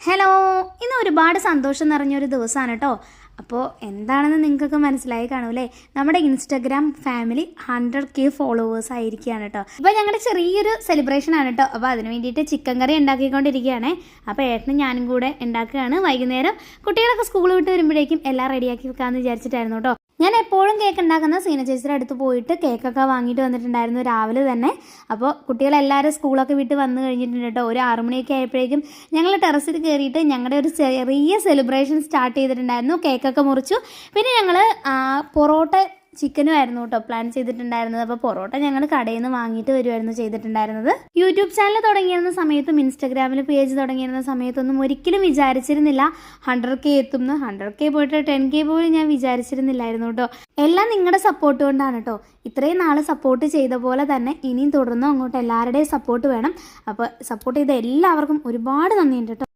Hello, ഇന്ന് ഒരുപാട് സന്തോഷം നിറഞ്ഞൊരു ദിവസമാണ് കേട്ടോ. അപ്പോൾ എന്താണെന്ന് നിങ്ങൾക്കൊക്കെ മനസ്സിലായി കാണൂല്ലേ, നമ്മുടെ ഇൻസ്റ്റഗ്രാം ഫാമിലി 100K ഫോളോവേഴ്സ് ആയിരിക്കുകയാണ് കേട്ടോ. അപ്പോൾ ഞങ്ങളുടെ ചെറിയൊരു സെലിബ്രേഷൻ ആണ് കേട്ടോ. അപ്പോൾ അതിന് വേണ്ടിയിട്ട് ചിക്കൻ കറി ഉണ്ടാക്കിക്കൊണ്ടിരിക്കുകയാണേ. അപ്പോൾ ഏട്ടനും ഞാനും കൂടെ ഉണ്ടാക്കുകയാണ്. വൈകുന്നേരം കുട്ടികളൊക്കെ സ്കൂൾ വിട്ട് വരുമ്പോഴേക്കും എല്ലാം റെഡിയാക്കി വെക്കാമെന്ന് വിചാരിച്ചിട്ടായിരുന്നു കേട്ടോ. ഞാൻ എപ്പോഴും കേക്ക് ഉണ്ടാക്കുന്ന സീന ചേച്ചിയുടെ അടുത്ത് പോയിട്ട് കേക്കൊക്കെ വാങ്ങിയിട്ട് വന്നിട്ടുണ്ടായിരുന്നു രാവിലെ തന്നെ. അപ്പോൾ കുട്ടികളെല്ലാവരും സ്കൂളൊക്കെ വിട്ട് വന്നു കഴിഞ്ഞിട്ടുണ്ട് കേട്ടോ. ഒരു 6 മണിയൊക്കെ ആയപ്പോഴേക്കും ഞങ്ങൾ ടെറസിൽ കയറിയിട്ട് ഞങ്ങളുടെ ഒരു ചെറിയ സെലിബ്രേഷൻ സ്റ്റാർട്ട് ചെയ്തിട്ടുണ്ടായിരുന്നു. കേക്കൊക്കെ മുറിച്ചു. പിന്നെ ഞങ്ങൾ പൊറോട്ട ചിക്കനും ആയിരുന്നു കേട്ടോ പ്ലാൻ ചെയ്തിട്ടുണ്ടായിരുന്നത്. അപ്പോൾ പൊറോട്ട ഞങ്ങൾ കടയിൽ നിന്ന് വാങ്ങിയിട്ട് വരുമായിരുന്നു ചെയ്തിട്ടുണ്ടായിരുന്നത്. യൂട്യൂബ് ചാനൽ തുടങ്ങിയിരുന്ന സമയത്തും ഇൻസ്റ്റാഗ്രാമിൽ പേജ് തുടങ്ങിയിരുന്ന സമയത്തൊന്നും ഒരിക്കലും വിചാരിച്ചിരുന്നില്ല 100K എത്തുന്നു. 100K പോയിട്ട് 10K പോലും ഞാൻ വിചാരിച്ചിരുന്നില്ലായിരുന്നു കേട്ടോ. എല്ലാം നിങ്ങളുടെ സപ്പോർട്ട് കൊണ്ടാണ് കേട്ടോ. ഇത്രയും നാൾ സപ്പോർട്ട് ചെയ്ത പോലെ തന്നെ ഇനിയും തുടർന്നും അങ്ങോട്ട് എല്ലാവരുടെയും സപ്പോർട്ട് വേണം. അപ്പോൾ സപ്പോർട്ട് ചെയ്ത എല്ലാവർക്കും ഒരുപാട് നന്ദിയുണ്ട് കേട്ടോ.